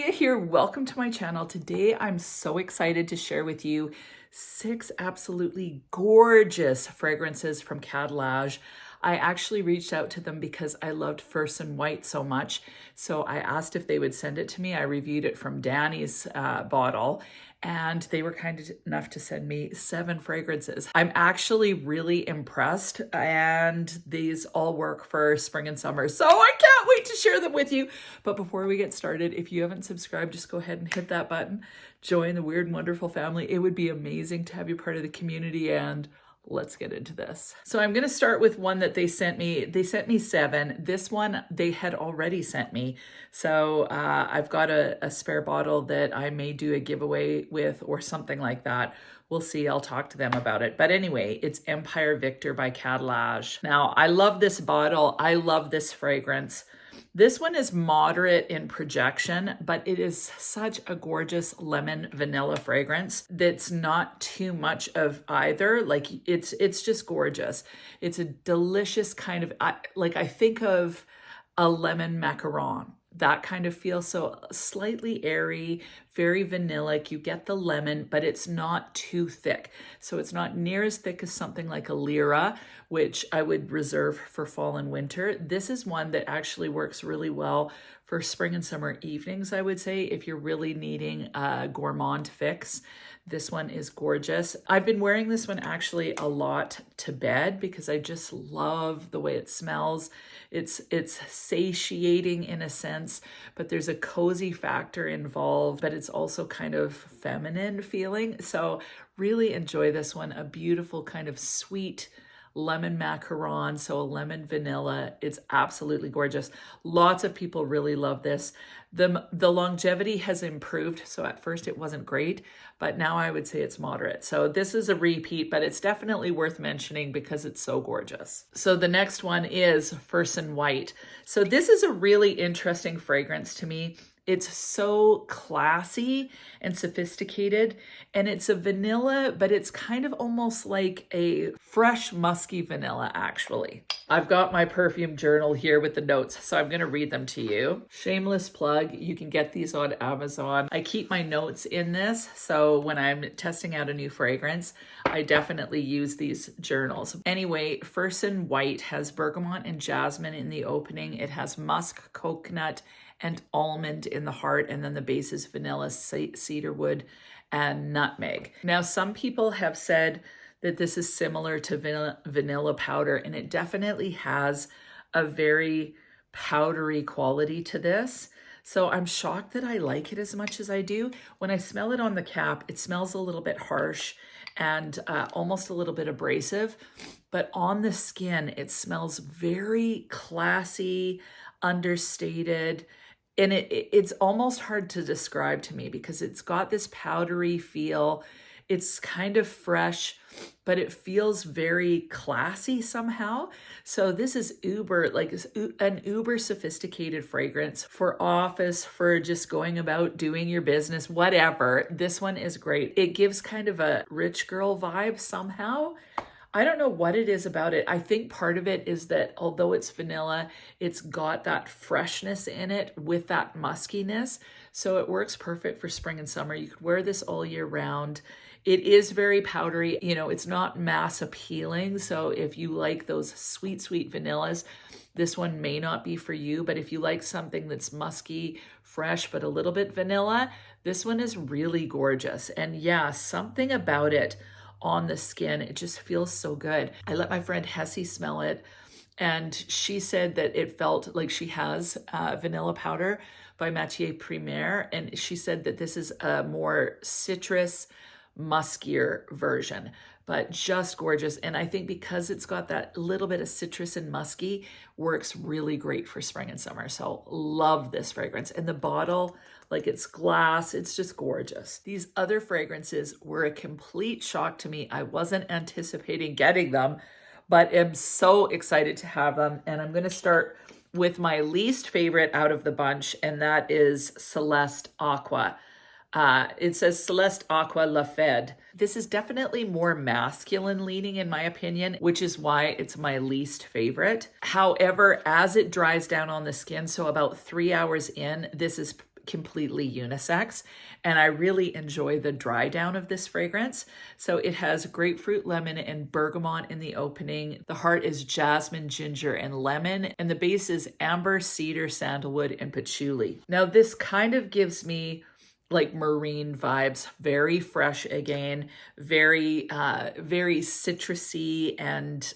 Maria here. Welcome to my channel. Today I'm so excited to share with you 6 absolutely gorgeous fragrances from Khadlaj. I actually reached out to them because I loved First and White so much. So I asked if they would send it to me. I reviewed it from Danny's bottle, and they were kind enough to send me 7 fragrances. I'm actually really impressed, and these all work for spring and summer. So I can't wait to share them with you. But before we get started, if you haven't subscribed, just go ahead and hit that button. Join the Weird and Wonderful family. It would be amazing to have you part of the community, and let's get into this. So I'm going to start with one that they sent me. They sent me 7. This one they had already sent me. So I've got a spare bottle that I may do a giveaway with or something like that. We'll see. I'll talk to them about it. But anyway, it's Empire Victor by Khadlaj. Now, I love this bottle. I love this fragrance. This one is moderate in projection, but it is such a gorgeous lemon vanilla fragrance that's not too much of either. Like it's just gorgeous. It's a delicious kind of, I think of a lemon macaron. That kind of feel, so slightly airy, very vanillic. You get the lemon, but it's not too thick. So it's not near as thick as something like a Lyra, which I would reserve for fall and winter. This is one that actually works really well for spring and summer evenings, I would say, if you're really needing a gourmand fix. This one is gorgeous. I've been wearing this one actually a lot to bed because I just love the way it smells. It's satiating in a sense, but there's a cozy factor involved, but it's also kind of feminine feeling. So really enjoy this one. A beautiful kind of sweet lemon macaron, so a lemon vanilla. It's absolutely gorgeous. Lots of people really love this. The longevity has improved. So at first it wasn't great, but now I would say it's moderate. So this is a repeat, but it's definitely worth mentioning because it's so gorgeous. So the next one is First and White. So this is a really interesting fragrance to me. It's so classy and sophisticated, and it's a vanilla, but it's kind of almost like a fresh musky vanilla, actually. I've got my perfume journal here with the notes, so I'm going to read them to you. Shameless plug, you can get these on Amazon. I keep my notes in this, so when I'm testing out a new fragrance, I definitely use these journals. Anyway, First and White has bergamot and jasmine in the opening. It has musk, coconut, and almond in the heart, and then the base is vanilla, cedarwood, and nutmeg. Now, some people have said that this is similar to vanilla powder, and it definitely has a very powdery quality to this. So I'm shocked that I like it as much as I do. When I smell it on the cap, it smells a little bit harsh and almost a little bit abrasive, but on the skin, it smells very classy, understated. And it's almost hard to describe to me because it's got this powdery feel. It's kind of fresh, but it feels very classy somehow. So this is an uber sophisticated fragrance for office, for just going about doing your business, whatever. This one is great. It gives kind of a rich girl vibe somehow. I don't know what it is about it. I think part of it is that although it's vanilla, it's got that freshness in it with that muskiness. So it works perfect for spring and summer. You could wear this all year round. It is very powdery. You know, it's not mass appealing. So if you like those sweet, sweet vanillas, this one may not be for you. But if you like something that's musky, fresh, but a little bit vanilla, this one is really gorgeous. And yeah, something about it on the skin, it just feels so good. I let my friend Hessie smell it, and she said that it felt like she has vanilla powder by Matière Première, and she said that this is a more citrus, muskier version, but just gorgeous. And I think because it's got that little bit of citrus and musky, works really great for spring and summer. So love this fragrance. And the bottle, like it's glass, it's just gorgeous. These other fragrances were a complete shock to me. I wasn't anticipating getting them, but am so excited to have them. And I'm going to start with my least favorite out of the bunch, and that is Celeste Aqua. It says Celeste Aqua La Fed. This is definitely more masculine leaning in my opinion, which is why it's my least favorite. However, as it dries down on the skin, so about 3 hours in, this is completely unisex, and I really enjoy the dry down of this fragrance. So it has grapefruit, lemon, and bergamot in the opening. The heart is jasmine, ginger, and lemon, and the base is amber, cedar, sandalwood, and patchouli. Now this kind of gives me like marine vibes, very fresh again, very citrusy and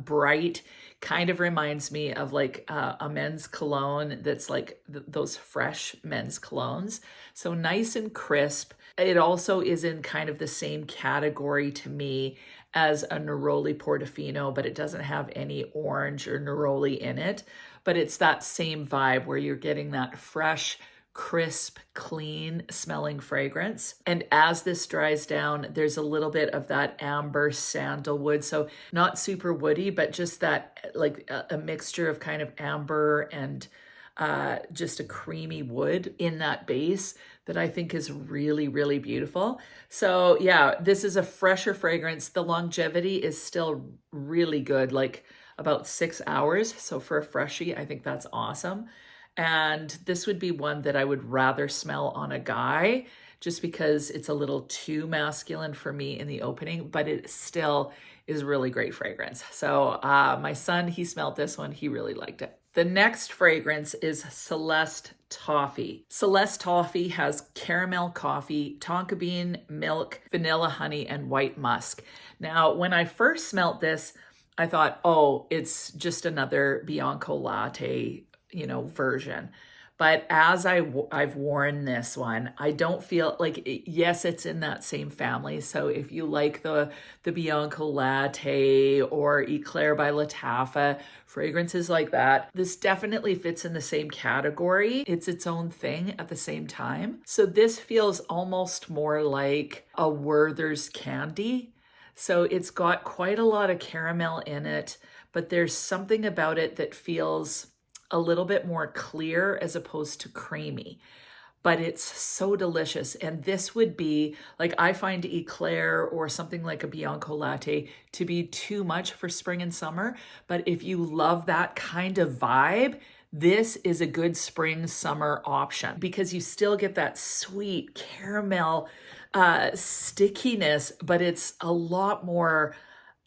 bright. Kind of reminds me of like a men's cologne that's like those fresh men's colognes. So nice and crisp. It also is in kind of the same category to me as a Neroli Portofino, but it doesn't have any orange or neroli in it. But it's that same vibe where you're getting that fresh, crisp, clean smelling fragrance. And as this dries down, there's a little bit of that amber sandalwood. So not super woody, but just that like a mixture of kind of amber and just a creamy wood in that base that I think is really, really beautiful. So yeah, this is a fresher fragrance. The longevity is still really good, like about 6 hours. So for a freshie, I think that's awesome. And this would be one that I would rather smell on a guy just because it's a little too masculine for me in the opening, but it still is really great fragrance. So my son, he smelled this one. He really liked it. The next fragrance is Celeste Toffee. Celeste Toffee has caramel coffee, tonka bean, milk, vanilla honey, and white musk. Now, when I first smelled this, I thought, oh, it's just another Bianco latte version. But as I've worn this one, I don't feel like, yes, it's in that same family. So if you like the Bianco Latte or Eclair by Lattafa, fragrances like that, this definitely fits in the same category. It's its own thing at the same time. So this feels almost more like a Werther's candy. So it's got quite a lot of caramel in it, but there's something about it that feels a little bit more clear as opposed to creamy, but it's so delicious. And this would be like, I find Eclair or something like a Bianco Latte to be too much for spring and summer. But if you love that kind of vibe, this is a good spring summer option because you still get that sweet caramel stickiness, but it's a lot more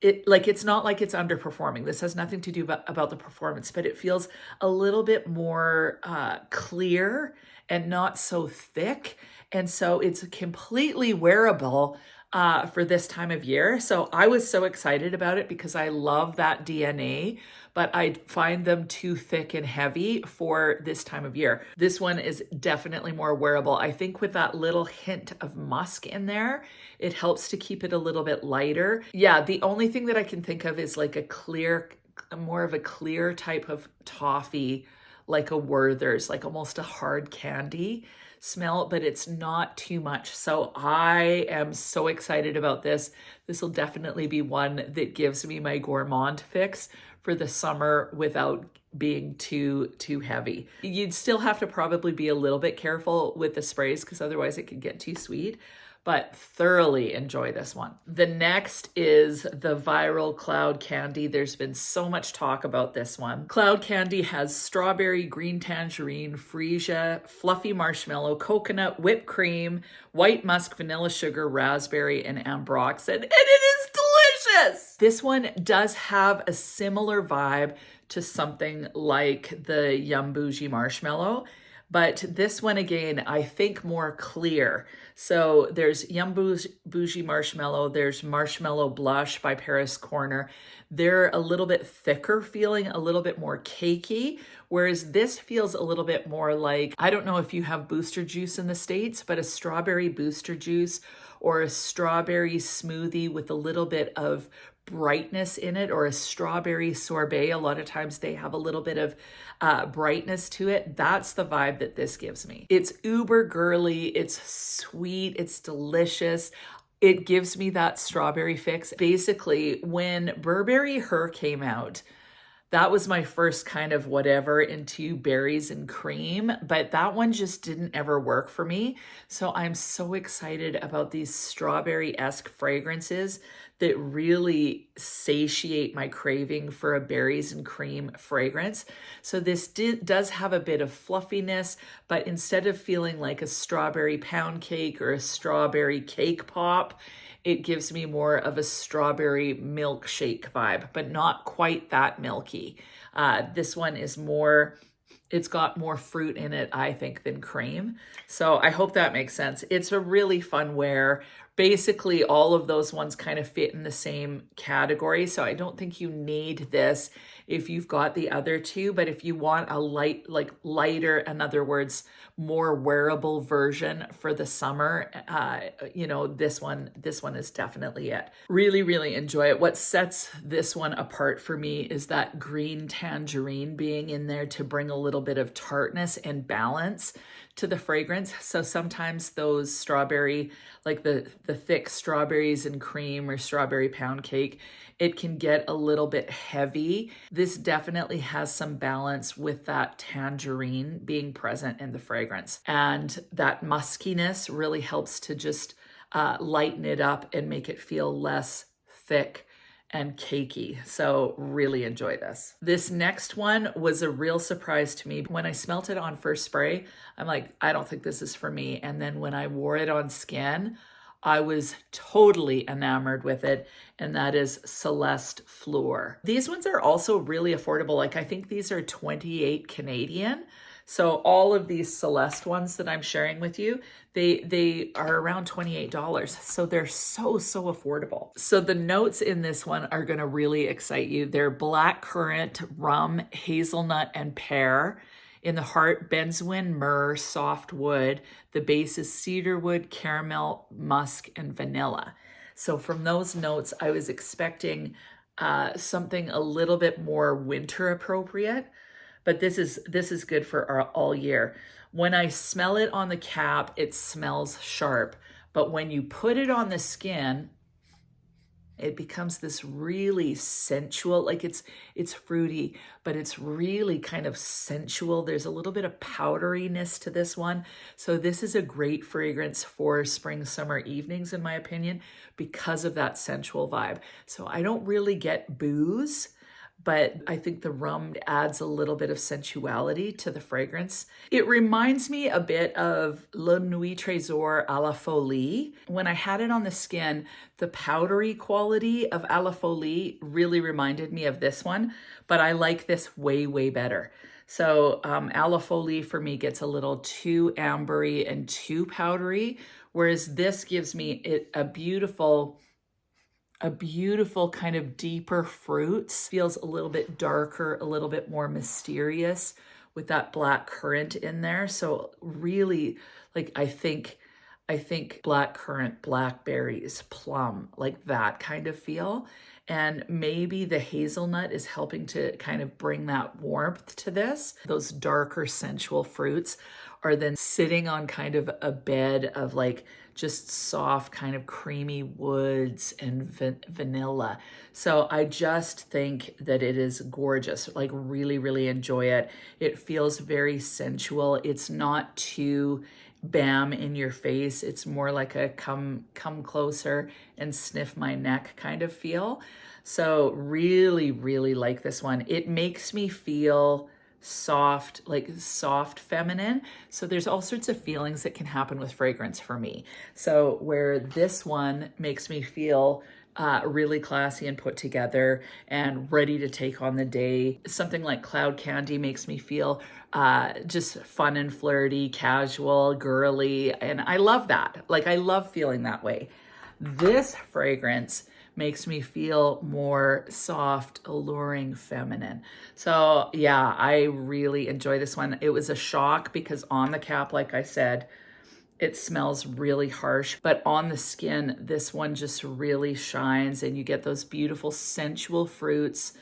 it's not like it's underperforming. This has nothing to do about the performance, but it feels a little bit more clear and not so thick. And so it's completely wearable for this time of year. So I was so excited about it because I love that DNA, but I find them too thick and heavy for this time of year. This one is definitely more wearable. I think with that little hint of musk in there, it helps to keep it a little bit lighter. Yeah, the only thing that I can think of is like more of a clear type of toffee, like a Werther's, like almost a hard candy smell, but it's not too much. So I am so excited about this. This will definitely be one that gives me my gourmand fix for the summer without being too heavy. You'd still have to probably be a little bit careful with the sprays because otherwise it could get too sweet, but thoroughly enjoy this one. The next is the viral Cloud Candy. There's been so much talk about this one. Cloud Candy has strawberry, green tangerine, freesia, fluffy marshmallow, coconut, whipped cream, white musk, vanilla sugar, raspberry, and ambroxan, and it is delicious! This one does have a similar vibe to something like the Yum Bougie marshmallow, but this one, again, I think more clear. So there's Yum Bougie Marshmallow, there's Marshmallow Blush by Paris Corner. They're a little bit thicker feeling, a little bit more cakey, whereas this feels a little bit more like, I don't know if you have booster juice in the States, but a strawberry booster juice or a strawberry smoothie with a little bit of brightness in it, or a strawberry sorbet. A lot of times they have a little bit of brightness to it. That's the vibe that this gives me. It's uber girly, it's sweet, it's delicious. It gives me that strawberry fix. Basically, when Burberry Her came out, that was my first kind of whatever into berries and cream, but that one just didn't ever work for me. So I'm so excited about these strawberry-esque fragrances that really satiate my craving for a berries and cream fragrance. So this does have a bit of fluffiness, but but instead of feeling like a strawberry pound cake or a strawberry cake pop, it gives me more of a strawberry milkshake vibe, but not quite that milky. This one is more, it's got more fruit in it, I think, than cream. So I hope that makes sense. It's a really fun wear. Basically, all of those ones kind of fit in the same category. So I don't think you need this if you've got the other two, but if you want a lighter, in other words, more wearable version for the summer, this one is definitely it. Really, really enjoy it. What sets this one apart for me is that green tangerine being in there to bring a little bit of tartness and balance to the fragrance. So sometimes those strawberry, like the thick strawberries and cream or strawberry pound cake, it can get a little bit heavy. This definitely has some balance with that tangerine being present in the fragrance. And that muskiness really helps to just lighten it up and make it feel less thick and cakey. So really enjoy this. This next one was a real surprise to me. When I smelt it on first spray, I'm like, I don't think this is for me. And then when I wore it on skin, I was totally enamored with it, and that is Celeste Floor. These ones are also really affordable. Like, I think these are 28 Canadian. So all of these Celeste ones that I'm sharing with you, they are around $28. So they're so affordable. So the notes in this one are gonna really excite you. They're black currant, rum, hazelnut, and pear. In the heart, benzoin, myrrh, soft wood. The base is cedar wood, caramel, musk, and vanilla. So from those notes, I was expecting something a little bit more winter appropriate, but this is good for all year. When I smell it on the cap, it smells sharp, but when you put it on the skin, it becomes this really sensual, like it's fruity, but it's really kind of sensual. There's a little bit of powderiness to this one. So this is a great fragrance for spring, summer evenings, in my opinion, because of that sensual vibe. So I don't really get booze, but I think the rum adds a little bit of sensuality to the fragrance. It reminds me a bit of Le Nuit Trésor à la Folie. When I had it on the skin, the powdery quality of à la Folie really reminded me of this one, but I like this way better. So à la Folie for me gets a little too ambery and too powdery, whereas this gives me a beautiful kind of deeper fruits, feels a little bit darker, a little bit more mysterious with that black currant in there. So really, like, I think black currant, blackberries, plum, like that kind of feel. And maybe the hazelnut is helping to kind of bring that warmth to this. Those darker sensual fruits are then sitting on kind of a bed of like just soft kind of creamy woods and vanilla. So I just think that it is gorgeous, like really enjoy it. It feels very sensual. It's not too bam in your face. It's more like a come closer and sniff my neck kind of feel. So really like this one. It makes me feel soft, like soft feminine. So there's all sorts of feelings that can happen with fragrance for me. So where this one makes me feel really classy and put together and ready to take on the day. Something like Cloud Candy makes me feel just fun and flirty, casual, girly, and I love that. Like, I love feeling that way. This fragrance makes me feel more soft, alluring, feminine. So yeah, I really enjoy this one. It was a shock because on the cap, like I said, it smells really harsh, but on the skin, this one just really shines and you get those beautiful sensual fruits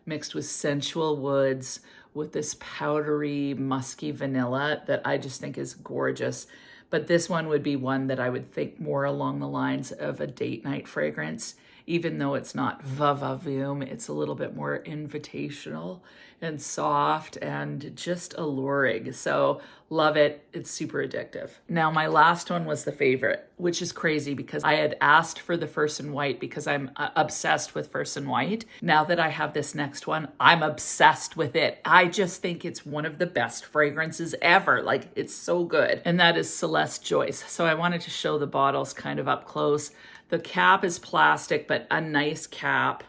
mixed with sensual woods with this powdery, musky vanilla that I just think is gorgeous. But this one would be one that I would think more along the lines of a date night fragrance even though it's not va-va-voom, it's a little bit more invitational and soft and just alluring. So love it. It's super addictive. Now, my last one was the favorite, which is crazy because I had asked for the First and White because I'm obsessed with First and White. Now that I have this next one, I'm obsessed with it. I just think it's one of the best fragrances ever. Like, it's so good. And that is Celeste Joyce. So I wanted to show the bottles kind of up close. The cap is plastic, but a nice cap.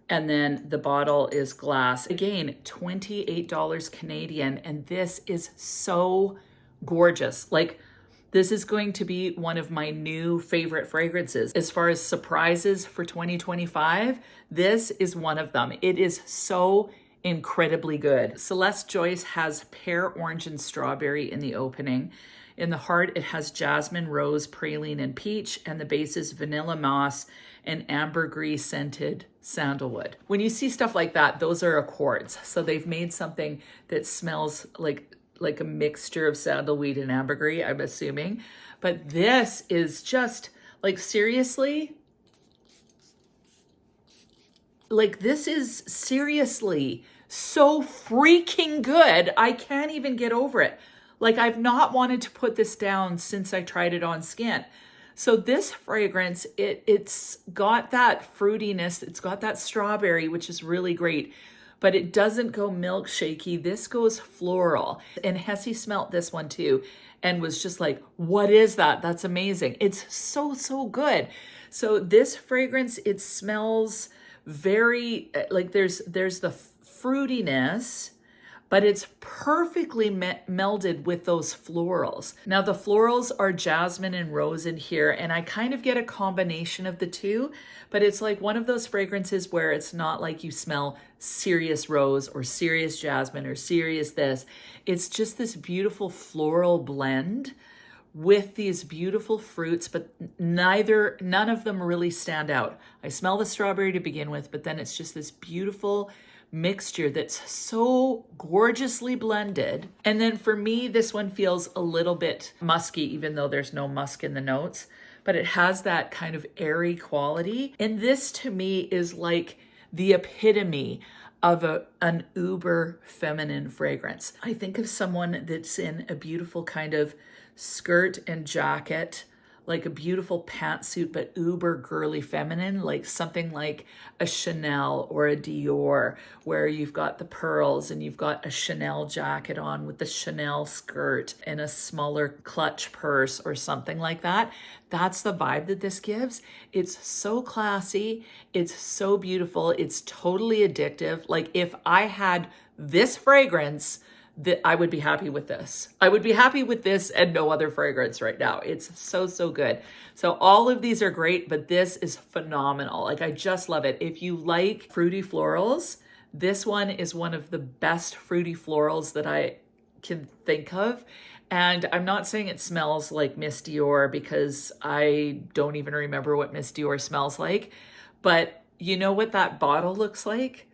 And then the bottle is glass. Again, $28 Canadian. And this is so gorgeous. Like, this is going to be one of my new favorite fragrances. As far as surprises for 2025, this is one of them. It is so incredibly good. Celeste Joyce has pear, orange, and strawberry in the opening. In the heart, it has jasmine, rose, praline, and peach, and the base is vanilla moss and ambergris scented sandalwood. When you see stuff like that, those are accords. So they've made something that smells like a mixture of sandalwood and ambergris, I'm assuming. But this is just, like, seriously, like, this is seriously so freaking good. I can't even get over it. Like, I've not wanted to put this down since I tried it on skin. So this fragrance, it's got that fruitiness. It's got that strawberry, which is really great, but it doesn't go milkshakey. This goes floral. And Hesse smelt this one too and was just like, what is that? That's amazing. It's so, so good. So this fragrance, it smells very, like, there's the fruitiness, but it's perfectly melded with those florals. Now, the florals are jasmine and rose in here, and I kind of get a combination of the two, but it's like one of those fragrances where it's not like you smell serious rose or serious jasmine or serious this. It's just this beautiful floral blend with these beautiful fruits, but none of them really stand out. I smell the strawberry to begin with, but then it's just this beautiful mixture that's so gorgeously blended. And then for me, this one feels a little bit musky, even though there's no musk in the notes, but it has that kind of airy quality. And this to me is like the epitome of an uber feminine fragrance. I think of someone that's in a beautiful kind of skirt and jacket, like a beautiful pantsuit, but uber girly feminine, like something like a Chanel or a Dior, where you've got the pearls and you've got a Chanel jacket on with the Chanel skirt and a smaller clutch purse or something like that. That's the vibe that this gives. It's so classy. It's so beautiful. It's totally addictive. Like, if I had this fragrance, that I would be happy with this. I would be happy with this and no other fragrance right now. It's so, so good. So all of these are great, but this is phenomenal. Like, I just love it. If you like fruity florals, this one is one of the best fruity florals that I can think of. And I'm not saying it smells like Miss Dior because I don't even remember what Miss Dior smells like. But you know what that bottle looks like?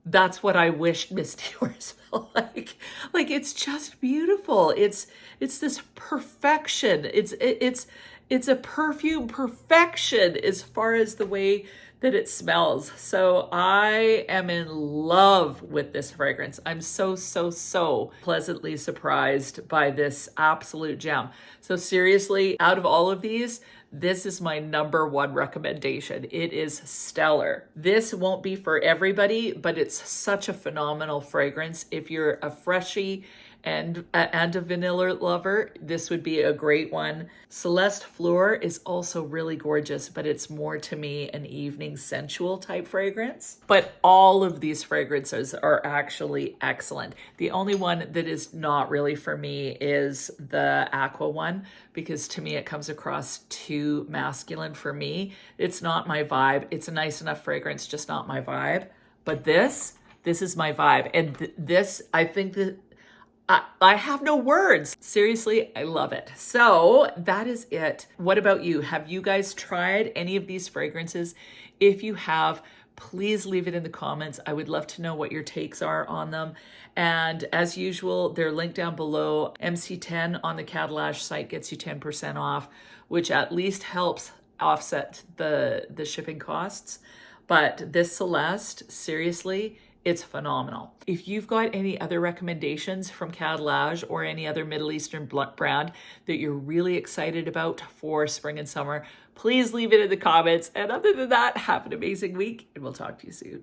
That's what I wish Miss Dior smelled like. Like, it's just beautiful. It's this perfection. It's a perfume perfection as far as the way that it smells. So I am in love with this fragrance. I'm so, so, so pleasantly surprised by this absolute gem. So seriously, out of all of these, this is my number one recommendation. It is stellar. This won't be for everybody, but it's such a phenomenal fragrance. If you're a freshie and a vanilla lover, this would be a great one. Celeste Floor is also really gorgeous, but it's more to me an evening sensual type fragrance. But all of these fragrances are actually excellent. The only one that is not really for me is the Aqua one, because to me it comes across too masculine for me. It's not my vibe. It's a nice enough fragrance, just not my vibe. But this is my vibe. And this, I think that I have no words. Seriously, I love it. So that is it. What about you? Have you guys tried any of these fragrances? If you have, please leave it in the comments. I would love to know what your takes are on them. And as usual, they're linked down below. MC10 on the Khadlaj site gets you 10% off, which at least helps offset the shipping costs. But this Celeste, seriously, it's phenomenal. If you've got any other recommendations from Khadlaj or any other Middle Eastern brand that you're really excited about for spring and summer, please leave it in the comments. And other than that, have an amazing week, and we'll talk to you soon.